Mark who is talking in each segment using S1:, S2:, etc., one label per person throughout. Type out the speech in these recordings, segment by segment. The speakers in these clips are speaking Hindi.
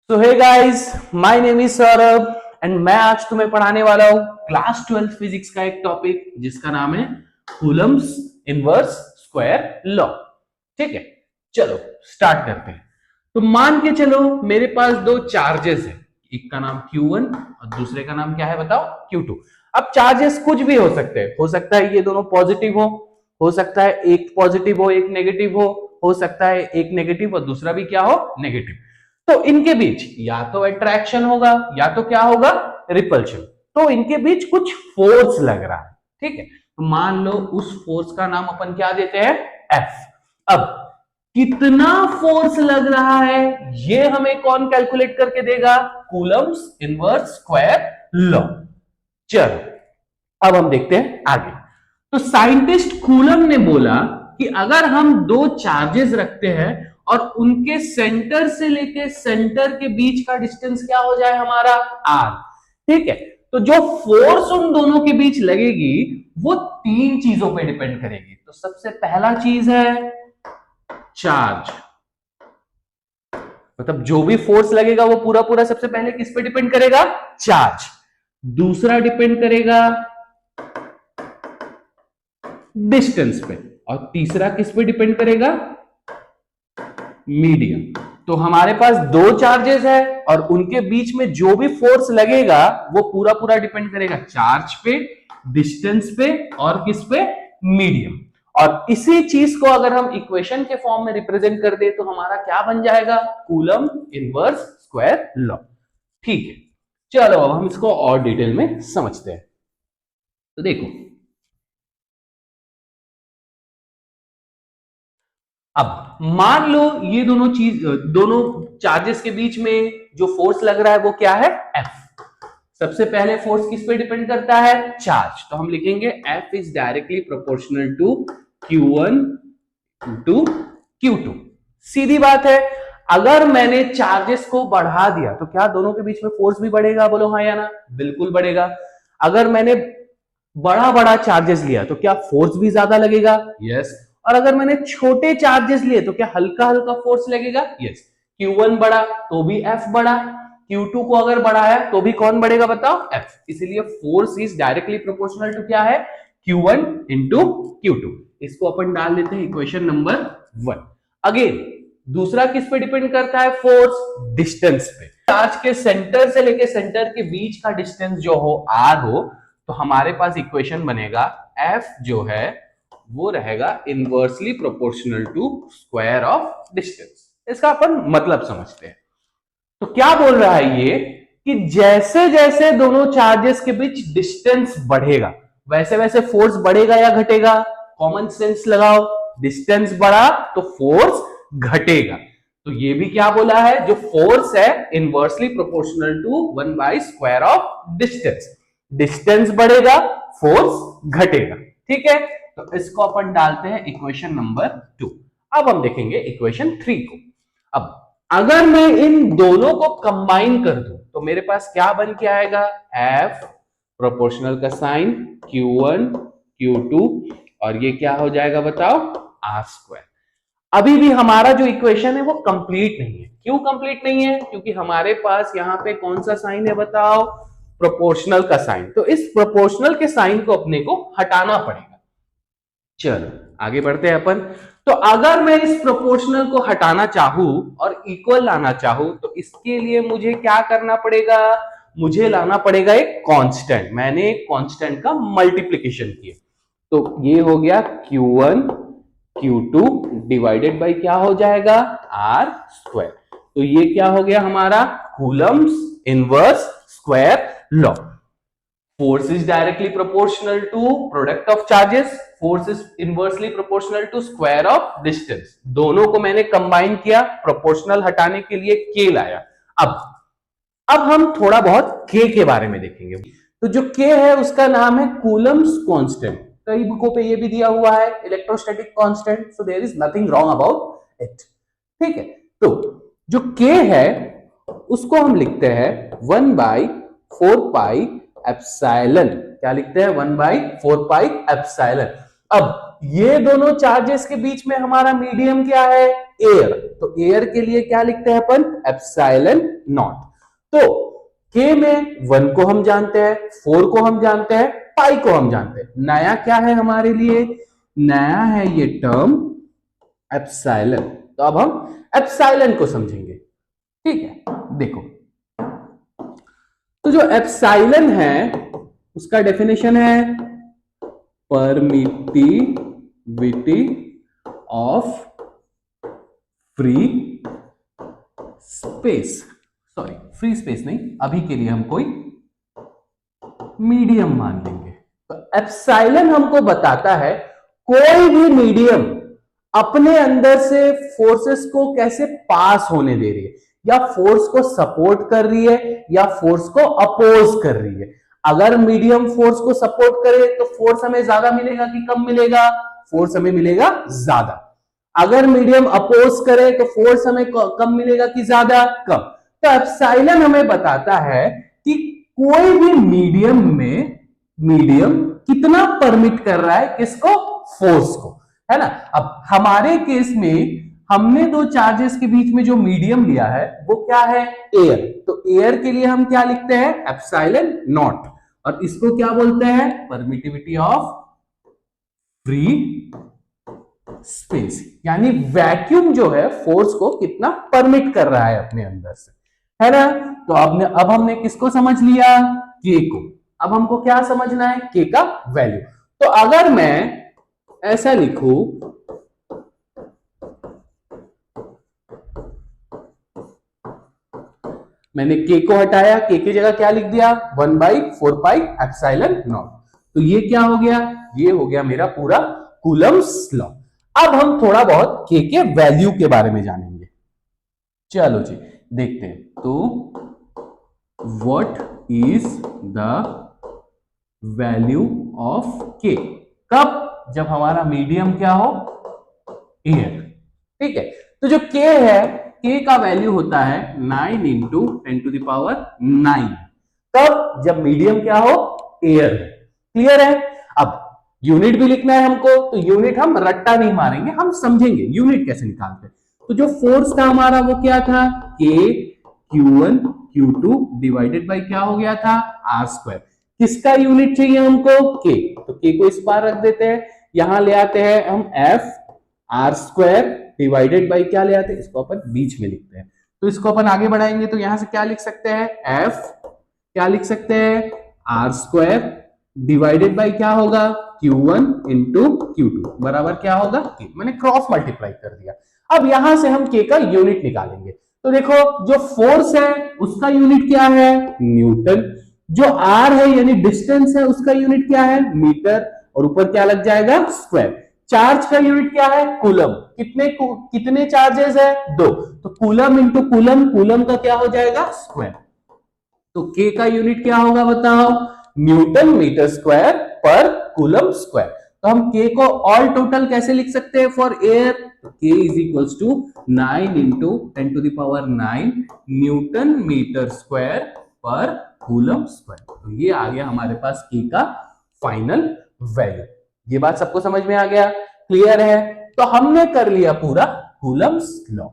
S1: So hey guys, my name is Saurabh and मैं आज तुम्हें पढ़ाने वाला हूँ क्लास 12 फिजिक्स का एक टॉपिक जिसका नाम है कूलम्स इनवर्स स्क्वायर लॉ। ठीक है, चलो स्टार्ट करते हैं। तो मान के चलो मेरे पास दो चार्जेस है, एक का नाम Q1 और दूसरे का नाम क्या है बताओ, Q2। अब चार्जेस कुछ भी हो सकते हैं, हो सकता है ये दोनों पॉजिटिव हो सकता है एक पॉजिटिव हो एक नेगेटिव हो सकता है एक नेगेटिव और दूसरा भी क्या हो, नेगेटिव। तो इनके बीच या तो अट्रैक्शन होगा या तो क्या होगा, रिपल्शन। तो इनके बीच कुछ फोर्स लग रहा है। ठीक है, तो मान लो उस फोर्स का नाम अपन क्या देते हैं, F। अब कितना फोर्स लग रहा है ये हमें कौन कैलकुलेट करके देगा, कूलम्स इनवर्स स्क्वायर लॉ। चलो अब हम देखते हैं आगे। तो साइंटिस्ट कूलम ने बोला कि अगर हम दो चार्जेस रखते हैं और उनके सेंटर से लेके सेंटर के बीच का डिस्टेंस क्या हो जाए हमारा, r। ठीक है, तो जो फोर्स उन दोनों के बीच लगेगी वो तीन चीजों पे डिपेंड करेगी। तो सबसे पहला चीज है चार्ज, मतलब जो भी फोर्स लगेगा वो पूरा पूरा सबसे पहले किस पे डिपेंड करेगा, चार्ज। दूसरा डिपेंड करेगा डिस्टेंस पे और तीसरा किस पे डिपेंड करेगा, मीडियम। तो हमारे पास दो चार्जेस है और उनके बीच में जो भी फोर्स लगेगा वो पूरा पूरा डिपेंड करेगा चार्ज पे, डिस्टेंस पे और किस पे, मीडियम। और इसी चीज को अगर हम इक्वेशन के फॉर्म में रिप्रेजेंट कर दे तो हमारा क्या बन जाएगा, कूलम इनवर्स स्क्वायर लॉ। ठीक है, चलो अब हम इसको और डिटेल में समझते हैं। तो देखो, अब मान लो ये दोनों चार्जेस के बीच में जो फोर्स लग रहा है वो क्या है, F। सबसे पहले फोर्स किस पे डिपेंड करता है, चार्ज। तो हम लिखेंगे F is directly proportional to Q1 to Q2। सीधी बात है, अगर मैंने चार्जेस को बढ़ा दिया तो क्या दोनों के बीच में फोर्स भी बढ़ेगा, बोलो हाँ या ना, बिल्कुल बढ़ेगा। अगर मैंने बड़ा बड़ा चार्जेस लिया तो क्या फोर्स भी ज्यादा लगेगा, यस। और अगर मैंने छोटे चार्जेस लिए तो क्या हल्का हल्का फोर्स लगेगा, यस। Q1 बढ़ा तो भी F बढ़ा, Q2 को अगर बढ़ाया तो भी कौन बढ़ेगा बताओ, F। इसलिए force is directly proportional to क्या है, Q1 इंटू Q2। इसको अपन डाल देते हैं इक्वेशन नंबर 1। अगेन दूसरा किस पे डिपेंड करता है, फोर्स, डिस्टेंस पे। चार्ज के सेंटर से लेके सेंटर के बीच का डिस्टेंस जो हो r हो, तो हमारे पास इक्वेशन बनेगा F जो है वो रहेगा inversely proportional to square of distance. इसका अपन मतलब समझते हैं। तो क्या बोल रहा है ये कि जैसे जैसे दोनों चार्जेस के बीच डिस्टेंस बढ़ेगा वैसे वैसे फोर्स बढ़ेगा या घटेगा, कॉमन सेंस लगाओ। डिस्टेंस बढ़ा तो फोर्स घटेगा। तो ये भी क्या बोला है, जो फोर्स है inversely proportional to 1 by square of distance. Distance बढ़ेगा फोर्स घटेगा। ठीक है, तो इसको अपन डालते हैं इक्वेशन नंबर 2। अब हम देखेंगे इक्वेशन 3 को। अब अगर मैं इन दोनों को कंबाइन कर दूं तो मेरे पास क्या बन के आएगा, F प्रोपोर्शनल का साइन Q1 Q2 और ये क्या हो जाएगा बताओ, R स्क्वायर। अभी भी हमारा जो इक्वेशन है वो कंप्लीट नहीं है। क्यों कंप्लीट नहीं है, क्योंकि हमारे पास यहाँ पे कौन सा साइन है बताओ, प्रोपोर्शनल का साइन। तो इस प्रोपोर्शनल के साइन को अपने को हटाना पड़ेगा। चलो आगे बढ़ते हैं अपन। तो अगर मैं इस प्रोपोर्शनल को हटाना चाहूं और इक्वल लाना चाहूं तो इसके लिए मुझे क्या करना पड़ेगा, मुझे लाना पड़ेगा एक कांस्टेंट। मैंने एक कांस्टेंट का मल्टीप्लिकेशन किया तो ये हो गया Q1 Q2 डिवाइडेड बाय क्या हो जाएगा, R स्क्वायर। तो ये क्या हो गया हमारा, Coulomb's inverse square law. Force is directly proportional to product of charges, force is inversely proportional to square of distance। दोनों को मैंने कंबाइन किया, प्रोपोर्शनल हटाने के लिए k लाया। अब हम थोड़ा बहुत k के बारे में देखेंगे। तो जो k है उसका नाम है कूलम्स कांस्टेंट। कई बुकों पे ये भी दिया हुआ है electrostatic constant, so there is nothing wrong about it. ठीक है, तो जो k है उसको हम लिखते हैं 1 बाई 4 पाई एप्सिलॉन। क्या लिखते हैं, 1 बाई 4 पाई एप्सिलॉन। अब ये दोनों चार्जेस के बीच में हमारा मीडियम क्या है, एयर, तो एयर के लिए क्या लिखते हैं अपन, एप्सिलॉन नॉट। तो के में 1 को हम जानते हैं, 4 को हम जानते हैं, पाई को हम जानते हैं। नया क्या है हमारे लिए, नया है ये टर्म एप्सिलॉन। तो अब हम एप्सिलॉन को समझेंगे, ठीक है। देखो, तो जो एप्सिलॉन है उसका डेफिनेशन है permittivity of free space, sorry free space नहीं, अभी के लिए हम कोई मीडियम मान लेंगे। तो एप्सिलॉन हमको बताता है कोई भी मीडियम अपने अंदर से फोर्सेस को कैसे पास होने दे रही है, या फोर्स को सपोर्ट कर रही है या फोर्स को अपोज कर रही है। अगर मीडियम फोर्स को सपोर्ट करे तो फोर्स हमें ज्यादा मिलेगा कि कम मिलेगा, फोर्स हमें मिलेगा ज्यादा। अगर मीडियम अपोज करे तो फोर्स हमें कम मिलेगा कि ज्यादा, कम। तो एप्सिलॉन हमें बताता है कि कोई भी मीडियम में मीडियम कितना परमिट कर रहा है, किसको, फोर्स को, है ना। अब हमारे केस में हमने दो चार्जेस के बीच में जो मीडियम लिया है वो क्या है, एयर। तो एयर के लिए हम क्या लिखते हैं, एप्सिलॉन नॉट, और इसको क्या बोलते हैं, परमिटिविटी ऑफ फ्री स्पेस, यानी वैक्यूम जो है फोर्स को कितना परमिट कर रहा है अपने अंदर से, है ना। तो अब हमने किसको समझ लिया, के को। अब हमको क्या समझना है, के का वैल्यू। तो अगर मैं ऐसा लिखूं, मैंने के को हटाया, के की जगह क्या लिख दिया, 1/4 पाई एप्सिलॉन नॉट। तो ये क्या हो गया, ये हो गया मेरा पूरा कूलम्ब्स लॉ। अब हम थोड़ा बहुत के वैल्यू के बारे में जानेंगे। चलो जी देखते हैं। तो what is the value of के, कब, जब हमारा मीडियम क्या हो, एयर, ठीक है। तो जो के है, के का वैल्यू होता है 9 × 10⁹ कब, जब मीडियम क्या हो, एयर है। क्लियर है। अब यूनिट भी लिखना है हमको, तो यूनिट हम रट्टा नहीं मारेंगे, हम समझेंगे यूनिट कैसे निकालते हैं। तो जो फोर्स था हमारा वो क्या था, के Q1 Q2 डिवाइडेड बाई क्या हो गया था, R²। किसका यूनिट चाहिए हमको, के, तो के को इस पार रख देते हैं, यहां ले आते हैं हम F R² डिवाइडेड बाई क्या ले आते हैं, इसको अपन बीच में लिखते हैं। तो इसको अपन आगे बढ़ाएंगे तो यहां से क्या लिख सकते हैं, F क्या लिख सकते हैं, R² डिवाइडेड बाई क्या होगा, Q1 × Q2 बराबर क्या होगा, के। मैंने क्रॉस मल्टीप्लाई कर दिया। अब यहां से हम के का यूनिट निकालेंगे। तो देखो, जो फोर्स है उसका यूनिट क्या है, न्यूटन। जो आर है यानी डिस्टेंस है उसका यूनिट क्या है, मीटर, और ऊपर क्या लग जाएगा, स्क्वायर। चार्ज का यूनिट क्या है, कूलम। कितने चार्जेस है, 2, तो कूलम इंटू कूलम, कूलम का क्या हो जाएगा, स्क्वायर। तो के का यूनिट क्या होगा बताओ, न्यूटन मीटर स्क्वायर पर कूलम स्क्वायर। तो हम के को ऑल टोटल कैसे लिख सकते हैं for air, k is equals to 9 × 10⁹ newton metre square पर कूलम स्क्वायर। तो ये आ गया हमारे पास के का फाइनल वैल्यू। ये बात सबको समझ में आ गया, क्लियर है। तो हमने कर लिया पूरा कूलम्स लॉ।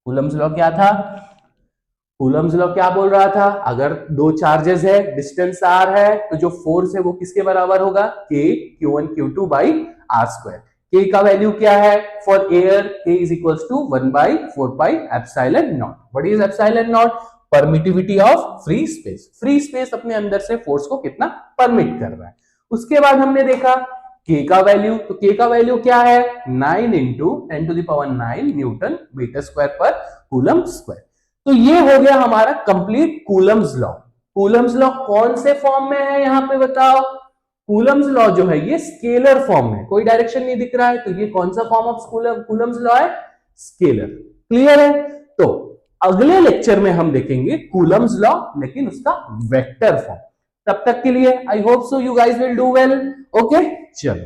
S1: कूलम्स लॉ क्या था, कूलम्स लॉ क्या बोल रहा था, अगर दो चार्जेस है, डिस्टेंस r है, तो जो फोर्स है वो किसके बराबर होगा, k Q1 Q2 by R²। k का वैल्यू क्या है for air, k is equals to 1/4 pi epsilon naught. What is epsilon naught, permittivity of free space. Free space अपने अंदर से फोर्स को कितना परमिट कर रहा है। उसके बाद हमने देखा k का वैल्यू, तो k का वैल्यू क्या है, 9 × 10⁹ न्यूटन मीटर स्क्वायर पर कूलम स्क्वायर। तो ये हो गया हमारा complete Coulomb's law. Coulomb's law कौन से फॉर्म में है यहां पे बताओ, कूलम्स लॉ जो है ये स्केलर फॉर्म में, कोई डायरेक्शन नहीं दिख रहा है, तो ये कौन सा फॉर्म ऑफ कूलम्स लॉ है, स्केलर। क्लियर है। तो अगले लेक्चर में हम देखेंगे कूलम्स लॉ, लेकिन उसका वेक्टर फॉर्म। तब तक के लिए I hope so you guys will do well. Okay, चलो।